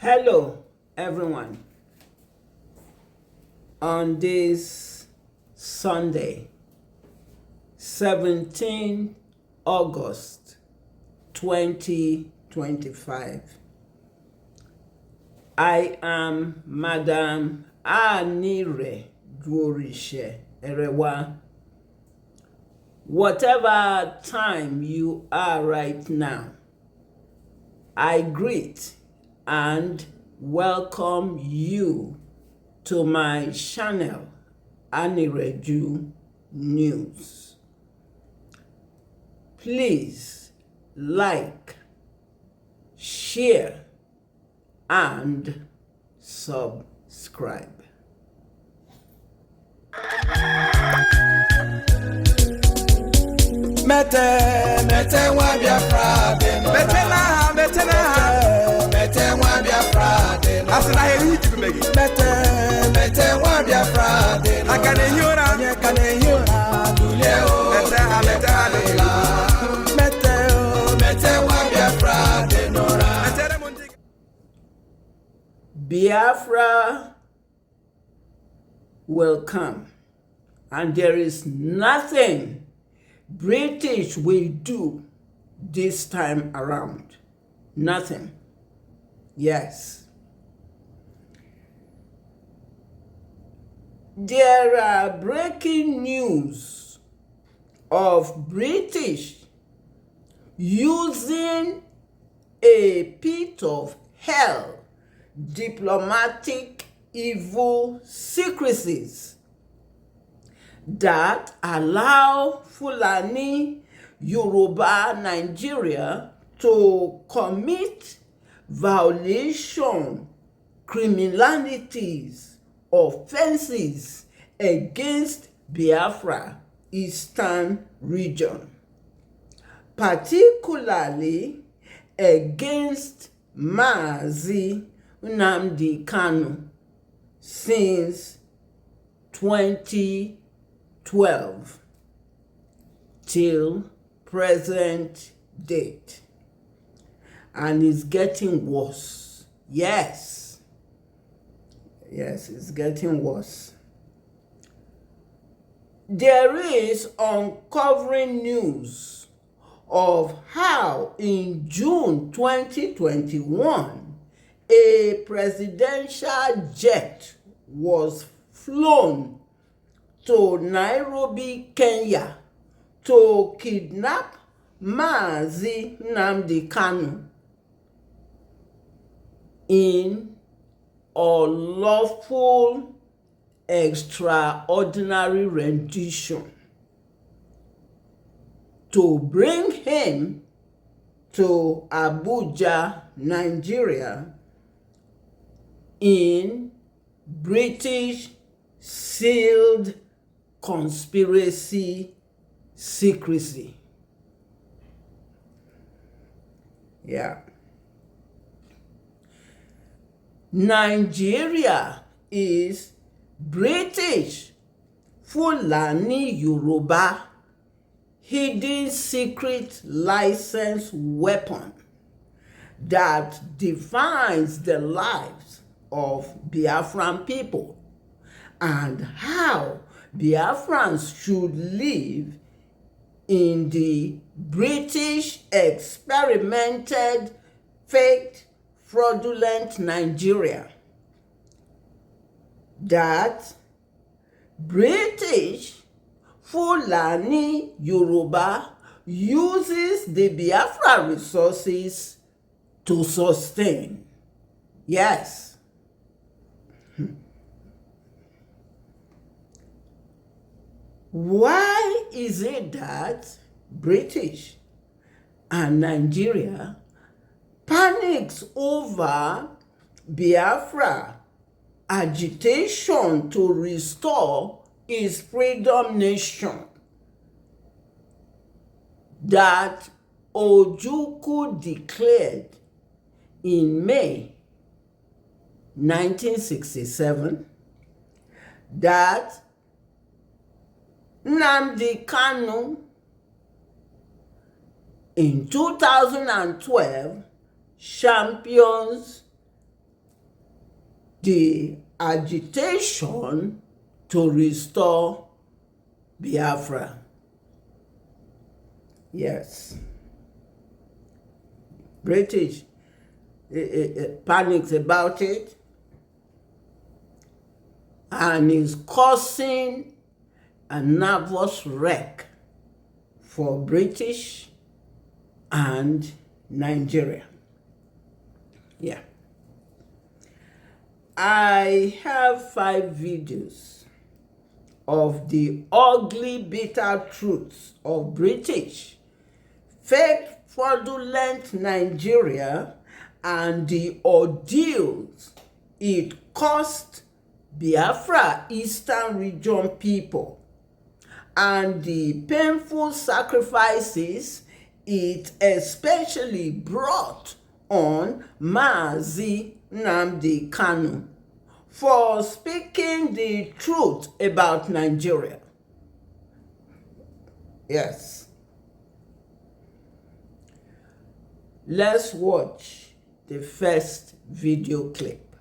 Hello, everyone. On this Sunday, 17 August 2025, I am Madam Anireju Erewa. Whatever time you are right now, I greet and welcome you to my channel, Anireju News. Please like, share, and subscribe. Mete wa Biafra de no. Mete na wa Biafra de no. Asina he yi tibi megi. Mete wa Biafra de no. Akane hiora. Dule o. Mete wa Biafra de no. Biafra will come, and there is nothing British will do this time around. Nothing. Yes. There are breaking news of British using a pit of hell diplomatic evil secrecies that allow Fulani Yoruba Nigeria to commit violation, criminalities, offenses against Biafra Eastern region, particularly against Mazi Nnamdi Kanu since 2012 till present date, and it's getting worse. Yes, it's getting worse. There is uncovering news of how in June 2021 a presidential jet was flown to Nairobi, Kenya to kidnap Mazi Nnamdi Kanu in a lawful extraordinary rendition to bring him to Abuja, Nigeria in British sealed conspiracy secrecy. Yeah. Nigeria is British Fulani Yoruba hidden secret license weapon that defines the lives of Biafran people and how Biafrans should live in the British experimented, faked, fraudulent Nigeria that British Fulani Yoruba uses the Biafra resources to sustain. Yes. Why is it that British and Nigeria panics over Biafra agitation to restore its freedom nation that Ojukwu declared in May 1967, that Nnamdi Kanu in 2012 champions the agitation to restore Biafra. Yes. British panics about it and is causing a nervous wreck for British and Nigeria. Yeah. I have 5 videos of the ugly, bitter truths of British, fake, fraudulent Nigeria and the ordeals it cost Biafra Eastern Region people and the painful sacrifices it especially brought on Mazi Nnamdi Kanu for speaking the truth about Nigeria. Yes. Let's watch the first video clip.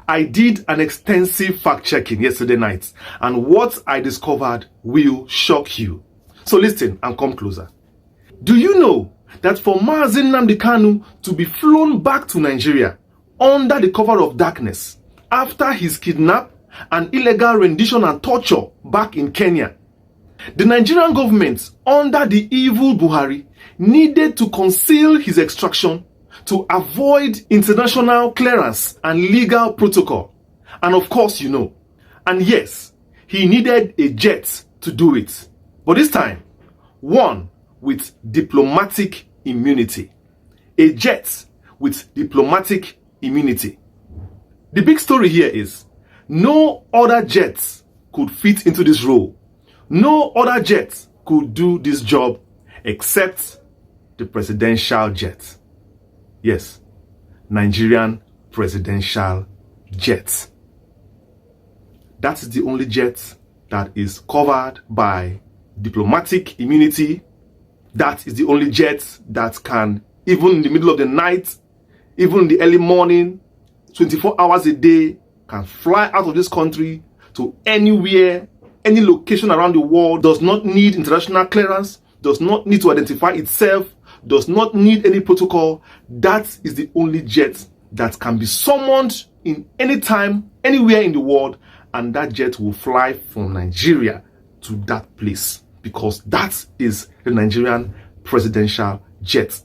I did an extensive fact-checking yesterday night, and what I discovered will shock you. So listen and come closer. Do you know that for Mazi Nnamdi Kanu to be flown back to Nigeria under the cover of darkness after his kidnap and illegal rendition and torture back in Kenya, the Nigerian government under the evil Buhari needed to conceal his extraction to avoid international clearance and legal protocol. And of course, you know. And yes, he needed a jet to do it. But this time, one with diplomatic immunity. A jet with diplomatic immunity. The big story here is, no other jet could fit into this role. No other jet could do this job except the presidential jet. Yes, Nigerian presidential jet. That is the only jet that is covered by diplomatic immunity. That is the only jet that can, even in the middle of the night, even in the early morning, 24 hours a day, can fly out of this country to anywhere, any location around the world, does not need international clearance, does not need to identify itself, does not need any protocol. That is the only jet that can be summoned in any time, anywhere in the world, and that jet will fly from Nigeria to that place, because that is the Nigerian presidential jet.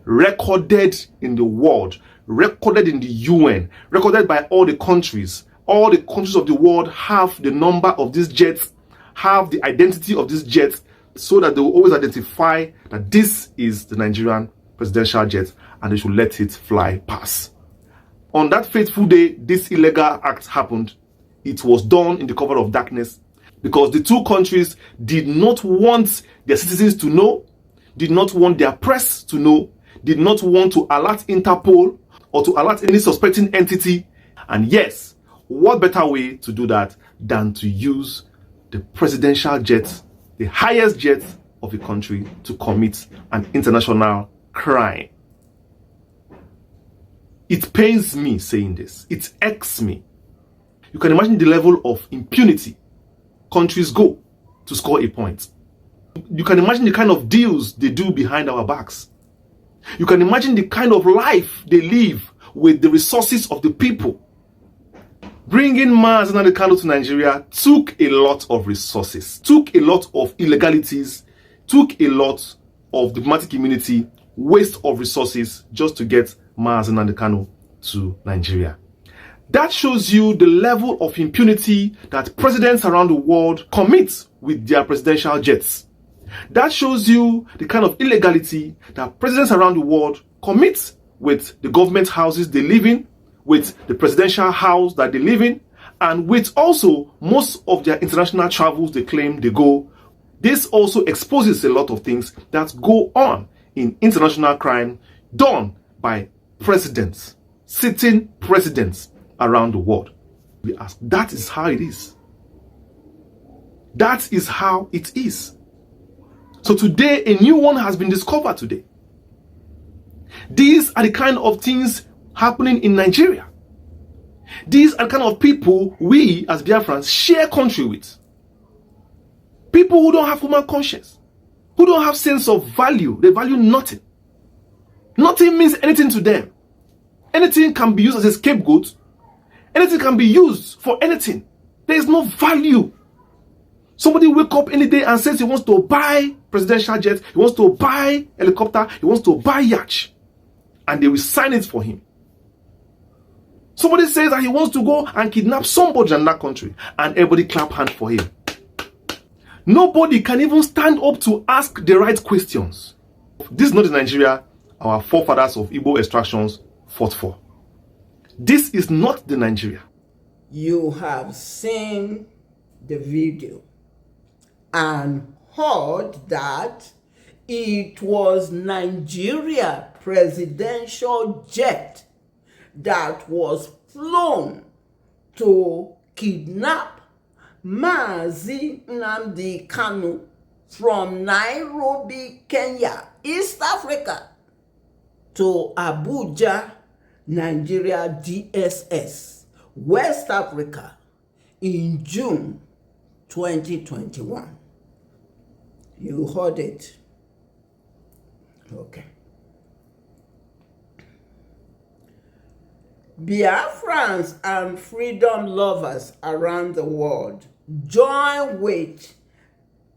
Recorded in the world, recorded in the UN, recorded by all the countries. All the countries of the world have the number of these jets, have the identity of this jet, so that they will always identify that this is the Nigerian presidential jet and they should let it fly past. On that fateful day, this illegal act happened. It was done in the cover of darkness because the two countries did not want their citizens to know, did not want their press to know, did not want to alert Interpol or to alert any suspecting entity. And yes, what better way to do that than to use the presidential jet, the highest jet of the country, to commit an international crime. It pains me saying this. It irks me. You can imagine the level of impunity countries go to score a point. You can imagine the kind of deals they do behind our backs. You can imagine the kind of life they live with the resources of the people. Bringing Mazi Nnamdi Kanu to Nigeria took a lot of resources, took a lot of illegalities, took a lot of diplomatic immunity, waste of resources just to get Mazi Nnamdi Kanu to Nigeria. That shows you the level of impunity that presidents around the world commit with their presidential jets. That shows you the kind of illegality that presidents around the world commit with the government houses they live in, with the presidential house that they live in, and with also most of their international travels they claim they go. This also exposes a lot of things that go on in international crime done by presidents, sitting presidents around the world. We ask, that is how it is. That is how it is. So today, a new one has been discovered today. These are the kind of things happening in Nigeria. These are the kind of people we as Biafrans share country with. People who don't have human conscience, who don't have sense of value. They value nothing. Nothing means anything to them. Anything can be used as a scapegoat. Anything can be used for anything. There is no value. Somebody wake up any day and says he wants to buy presidential jet, he wants to buy helicopter, he wants to buy yacht, and they will sign it for him. Somebody says that he wants to go and kidnap somebody in that country, and everybody clap hand for him. Nobody can even stand up to ask the right questions. This is not the Nigeria our forefathers of Igbo extractions fought for. This is not the Nigeria. You have seen the video and heard that it was Nigeria presidential jet that was flown to kidnap Mazi Nnamdi Kanu from Nairobi, Kenya, East Africa, to Abuja, Nigeria DSS, West Africa, in June 2021. You heard it. Okay. Biafrans and freedom lovers around the world join with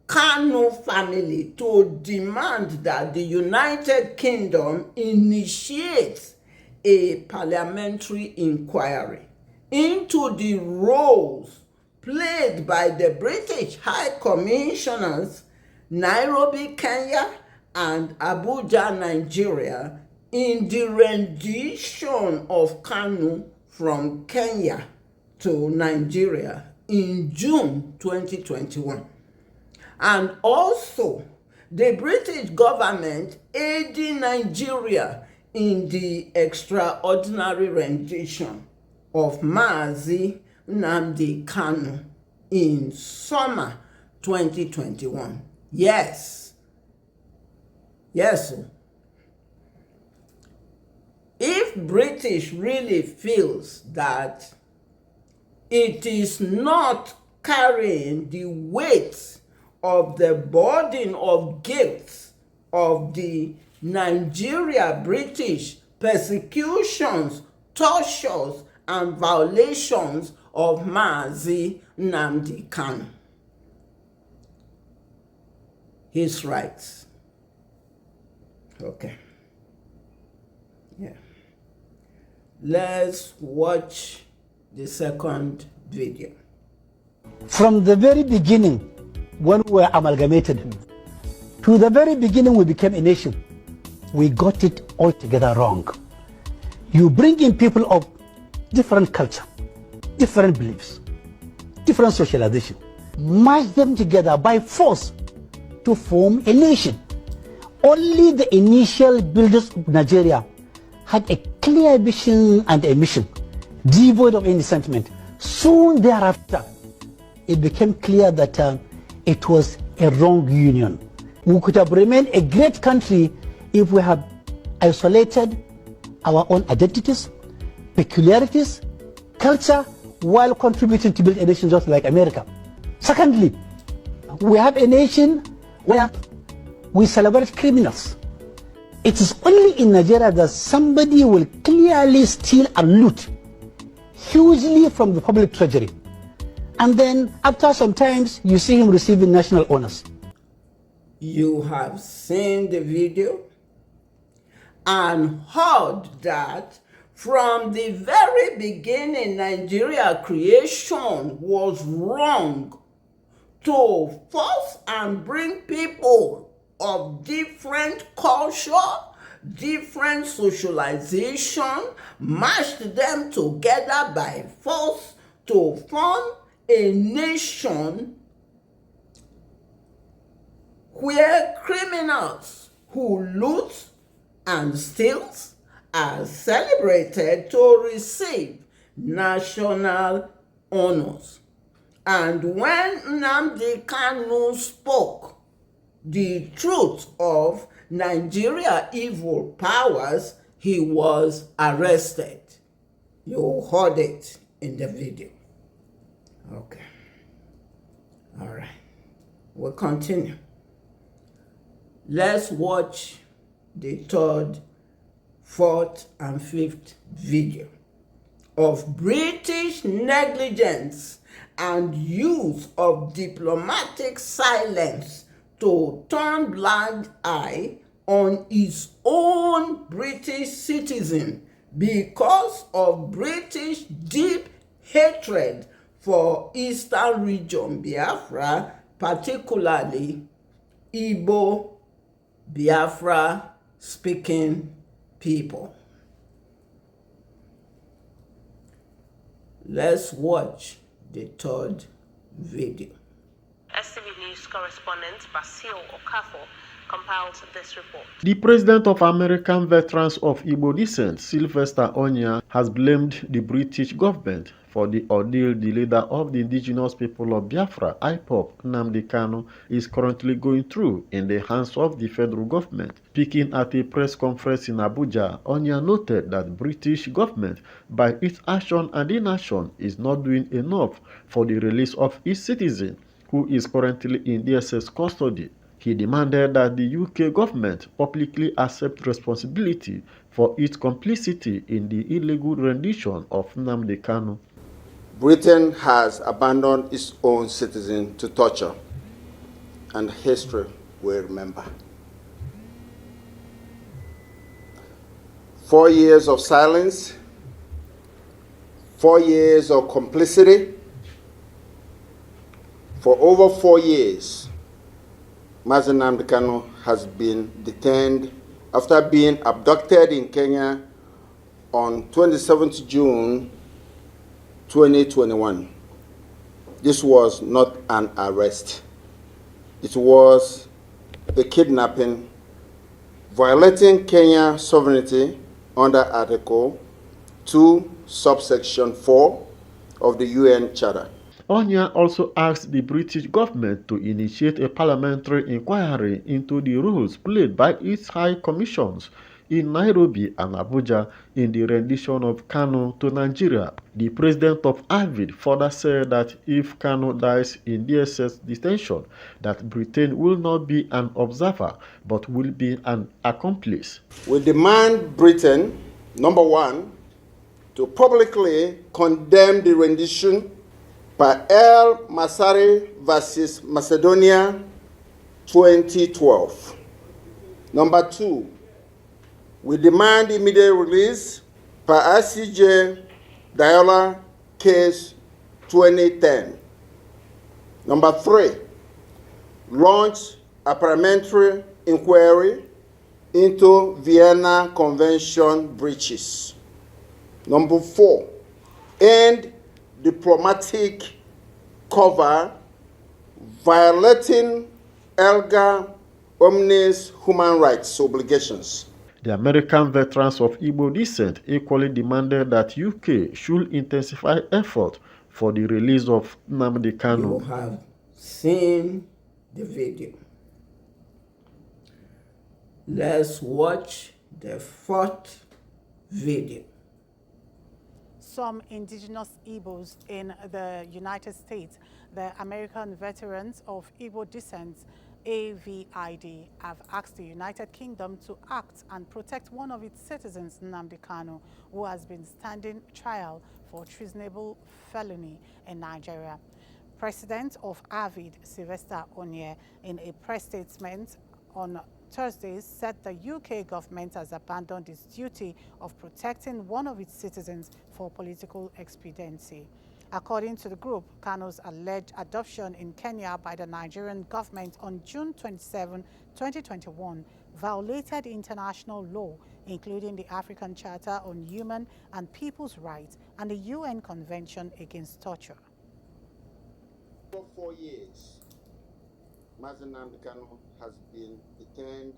Kanu family to demand that the United Kingdom initiates a parliamentary inquiry into the roles played by the British High Commissioners, Nairobi, Kenya, and Abuja, Nigeria, in the rendition of Kanu from Kenya to Nigeria in June 2021. And also the British government aiding Nigeria in the extraordinary rendition of Mazi Nnamdi Kanu in summer 2021. Yes. If British really feels that it is not carrying the weight of the burden of guilt of the Nigeria British persecutions, tortures, and violations of Mazi Nnamdi Kanu, his rights. Okay. Yeah. Let's watch the second video. From the very beginning, when we were amalgamated, to the very beginning we became a nation, we got it altogether wrong. You bring in people of different culture, different beliefs, different socialization, mash them together by force to form a nation. Only the initial builders of Nigeria had a clear vision and a mission, devoid of any sentiment. Soon thereafter, it became clear that it was a wrong union. We could have remained a great country if we had isolated our own identities, peculiarities, culture, while contributing to build a nation just like America. Secondly, we have a nation where we celebrate criminals. It is only in Nigeria that somebody will clearly steal and loot hugely from the public treasury. And then after some times, you see him receiving national honors. You have seen the video and heard that from the very beginning, Nigeria creation was wrong to force and bring people of different culture, different socialization, mashed them together by force to form a nation where criminals who loot and steals are celebrated to receive national honors. And when Nnamdi Kanu spoke the truth of Nigeria evil powers, he was arrested. You heard it. in the video. Okay. All right. We'll continue. Let's watch the third, fourth, and fifth video of British negligence and use of diplomatic silence to turn blind eye on its own British citizen because of British deep hatred for Eastern region Biafra, particularly Igbo Biafra speaking people. Let's watch the third video. STV News correspondent Basil Okafor compiled this report. The president of American Veterans of Igbo Descent, Sylvester Onya, has blamed the British government for the ordeal the leader of the indigenous people of Biafra, IPOB, Nnamdi Kanu, is currently going through in the hands of the federal government. Speaking at a press conference in Abuja, Onya noted that British government, by its action and inaction, is not doing enough for the release of its citizen, who is currently in DSS custody. He demanded that the UK government publicly accept responsibility for its complicity in the illegal rendition of Nnamdi Kanu. Britain has abandoned its own citizens to torture, and history will remember. 4 years of silence, 4 years of complicity. For over 4 years, Mazi Nnamdi Kanu has been detained after being abducted in Kenya on 27th June 2021. This was not an arrest. It was a kidnapping, violating Kenya's sovereignty under Article 2, subsection 4 of the UN Charter. Onya also asked the British government to initiate a parliamentary inquiry into the roles played by its high commissions in Nairobi and Abuja in the rendition of Kanu to Nigeria. The president of AVID further said that if Kanu dies in DSS detention, that Britain will not be an observer but will be an accomplice. We demand Britain, number one, to publicly condemn the rendition by El Masari versus Macedonia 2012. Number two, we demand immediate release per ICJ Diola case 2010. Number three, launch a parliamentary inquiry into Vienna Convention breaches. Number four, end diplomatic cover violating erga omnes human rights obligations. The American veterans of Igbo descent equally demanded that UK should intensify effort for the release of Nnamdi Kanu. You have seen the video. Let's watch the fourth video. Some indigenous Igbos in the United States, the American Veterans of Igbo Descent, AVID, have asked the United Kingdom to act and protect one of its citizens, Nnamdi Kanu, who has been standing trial for treasonable felony in Nigeria. President of AVID, Sylvester Onye, in a press statement on Thursday, said the UK government has abandoned its duty of protecting one of its citizens for political expediency. According to the group, Kanu's alleged adoption in Kenya by the Nigerian government on June 27, 2021, violated international law, including the African Charter on Human and People's Rights and the UN Convention Against Torture. For 4 years, Mazi Nnamdi Kanu has been detained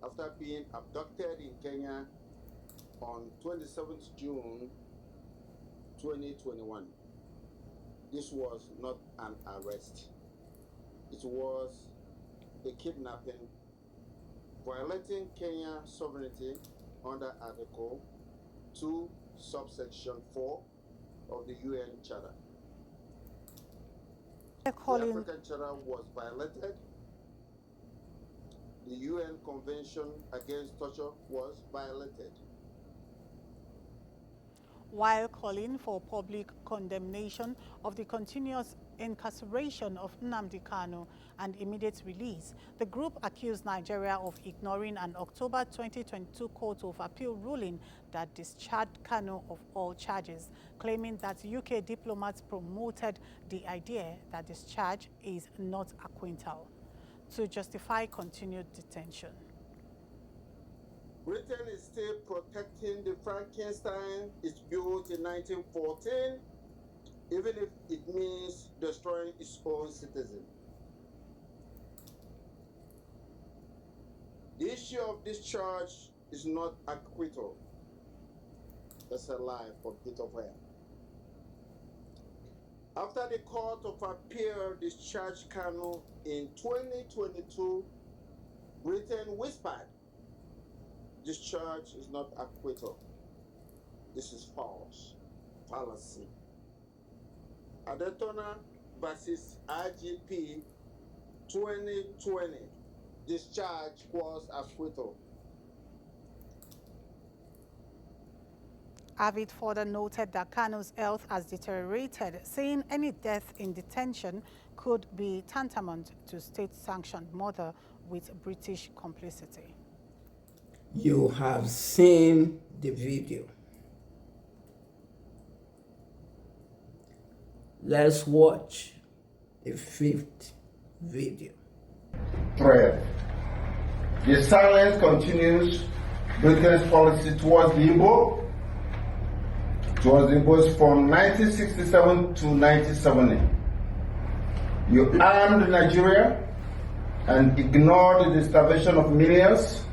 after being abducted in Kenya on 27th June 2021. This was not an arrest. It was a kidnapping, violating Kenya's sovereignty under Article 2, subsection 4 of the UN Charter. The Calling African Charter was violated. The UN Convention Against Torture was violated. while calling for public condemnation of the continuous incarceration of Nnamdi Kanu and immediate release. The group accused Nigeria of ignoring an October 2022 Court of Appeal ruling that discharged Kanu of all charges, claiming that UK diplomats promoted the idea that discharge is not acquittal to justify continued detention. Britain is still protecting the Frankenstein it built in 1914, even if it means destroying its own citizens. The issue of discharge is not acquittal. That's a lie for pit of hell. After the Court of Appeal discharged Kanu in 2022, Britain whispered, discharge is not acquittal. This is false. Fallacy. Adetona versus IGP 2020. Discharge was acquittal. Avid further noted that Kanu's health has deteriorated, saying any death in detention could be tantamount to state-sanctioned murder with British complicity. You have seen the video. Let's watch the 5th video. Threat. The silence continues Britain's policy towards the Igbo. Towards the Igbos from 1967 to 1970. You armed Nigeria and ignored the starvation of millions.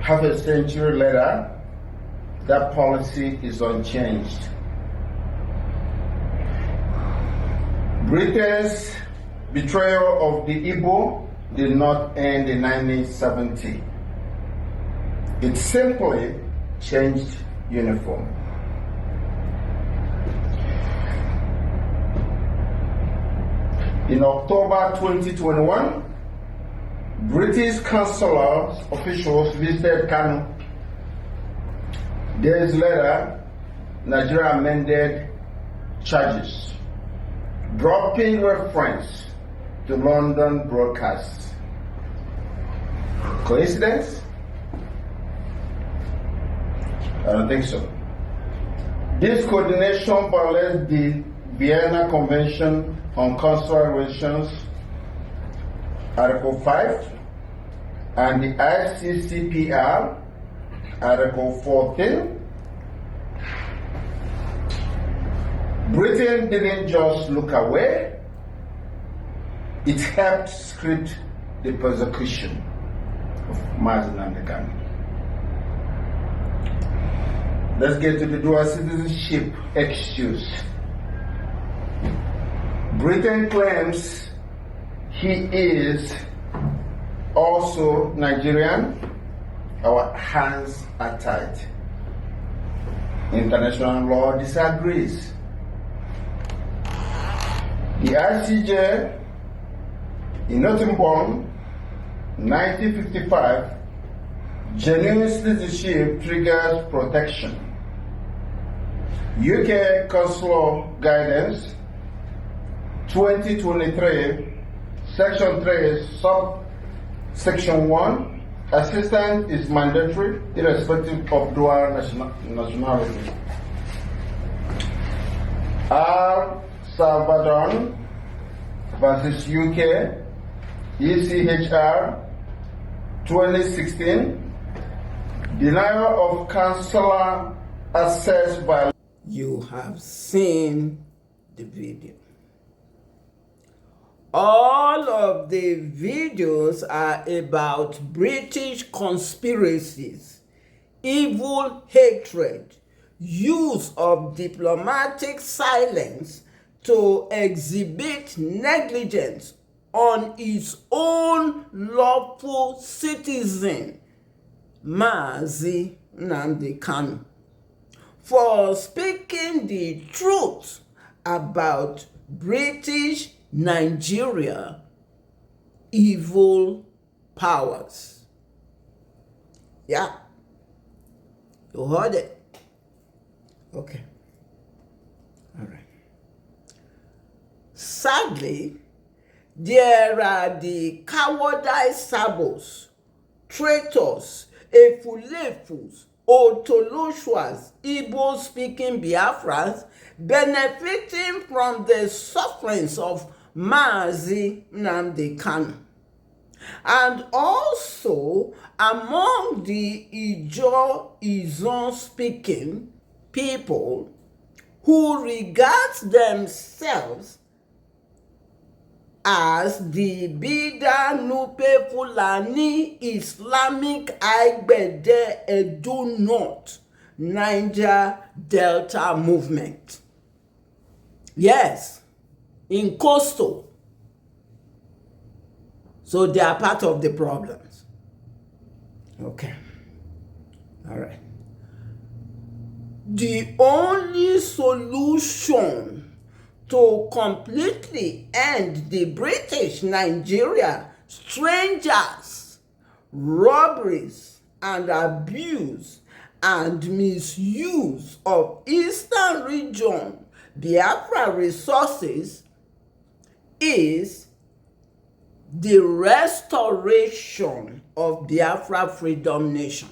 Half a century later, that policy is unchanged. Britain's betrayal of the Igbo did not end in 1970. It simply changed uniform. In October 2021, British consular officials visited Kanu. Days later, Nigeria amended charges, dropping reference to London broadcasts. Coincidence? I don't think so. This coordination violates the Vienna Convention on Consular Relations, Article 5, and the ICCPR, Article 14. Britain didn't just look away, it helped script the persecution of Mazi Nnamdi Kanu. Let's get to the dual citizenship excuse. Britain claims he is also Nigerian. Our hands are tied. International law disagrees. The ICJ in Nottingham, 1955, genuine citizenship triggers protection. UK Consular Guidance 2023, Section 3, Subsection 1, assistance is mandatory irrespective of dual nationality. R. Salvador versus UK, ECHR 2016, denial of consular access by. You have seen the video. All of the videos are about British conspiracies, evil hatred, use of diplomatic silence to exhibit negligence on its own lawful citizen, Mazi Nnamdi Kanu. for speaking the truth about British Nigeria evil powers. Yeah. You heard it. Okay. All right. Sadly, there are the cowardice sabos, traitors, efulefus, otoloshuas, Igbo-speaking Biafrans benefiting from the sufferings of Mazi Nnamdi Kanu. And also among the Ijaw-Izon-speaking people who regard themselves as the Bida Nupe Fulani Islamic Agbede Edo North Niger Delta movement. Yes, in coastal. So they are part of the problems. Okay. All right. The only solution to completely end the British Nigeria strangers, robberies, and abuse and misuse of Eastern region Biafra resources is the restoration of Biafra Freedom Nation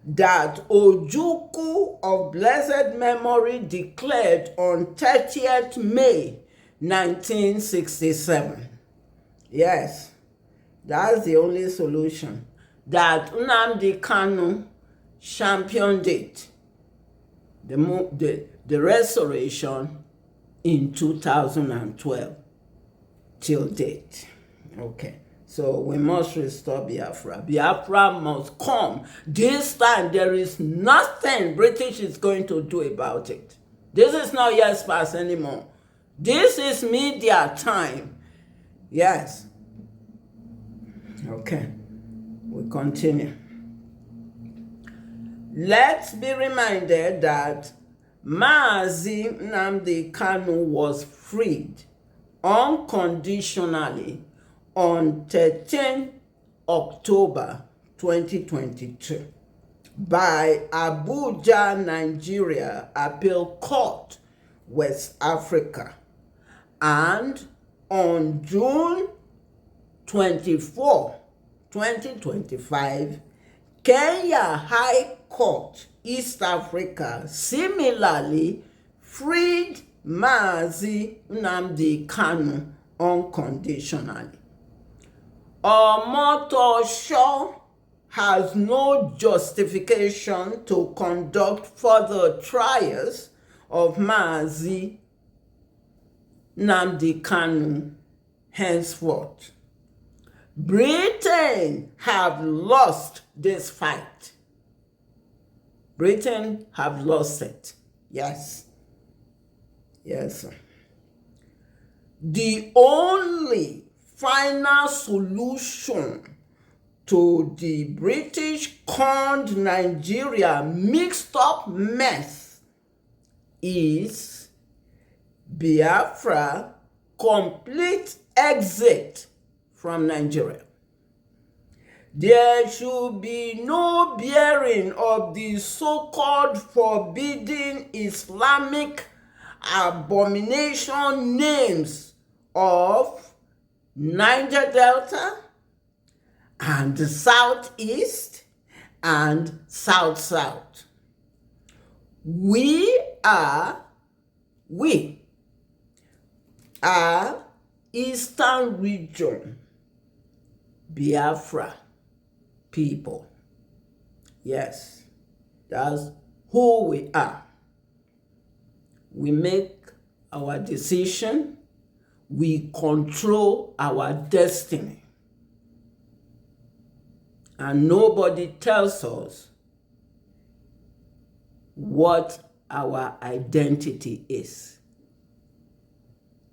that Ojukwu of blessed memory declared on 30th May 1967. Yes, that's the only solution. That Nnamdi Kanu championed it, the restoration in 2012 till date. Okay. So we must restore Biafra. Biafra must come. This time there is nothing British is going to do about it. This is not yes pass anymore. This is media time. Yes. Okay. We continue. Let's be reminded that Mazi Nnamdi Kanu was freed unconditionally on 13 October 2022 by Abuja, Nigeria Appeal Court, West Africa, and on June 24, 2025, Kenya High Court, East Africa, similarly freed Mazi Nnamdi Kanu unconditionally. Omotosho has no justification to conduct further trials of Mazi Nnamdi Kanu henceforth. Britain have lost this fight. Britain have lost it. Yes. Yes, sir. The only final solution to the British cornered Nigeria mixed up mess is Biafra complete exit from Nigeria. There should be no bearing of the so-called forbidden Islamic abomination names of Niger Delta and the Southeast and South-South. We are Eastern region Biafra people. Yes, that's who we are. We make our decision. We control our destiny. And nobody tells us what our identity is.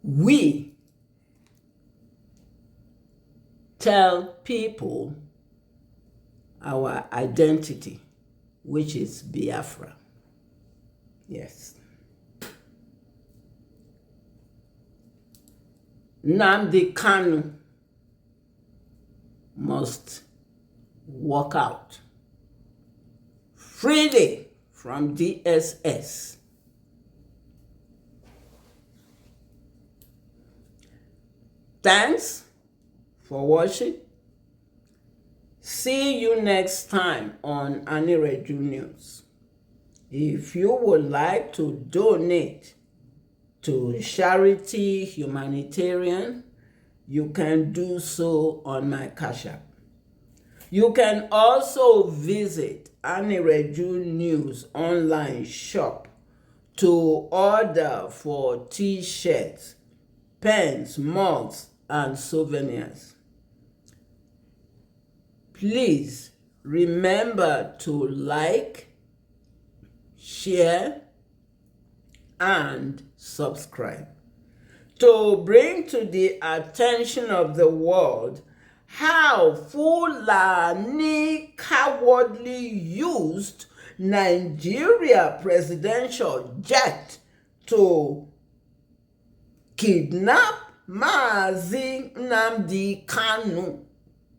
We tell people our identity, which is Biafra. Yes. Nnamdi Kanu must walk out freely from DSS. Thanks for watching. See you next time on Anireju News. If you would like to donate to charity humanitarian, you can do so on my Cash App. You can also visit Anireju News online shop to order for t-shirts, pens, mugs, and souvenirs. Please remember to like, share, and subscribe to bring to the attention of the world how Fulani cowardly used Nigeria presidential jet to kidnap Mazi Nnamdi Kanu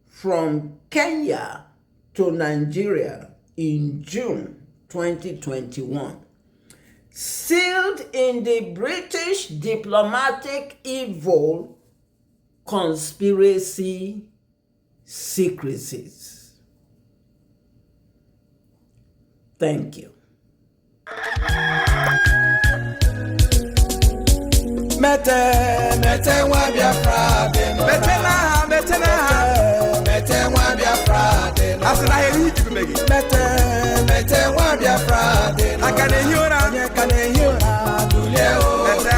from Kenya to Nigeria in June 2021. Sealed in the British diplomatic evil conspiracy secrecies. Thank you. Mete wa Biafra de no. Mete na Biafra de no. Asina heri jibimegi. Mete wa Biafra de no. Akane hiora. Dule o. Mete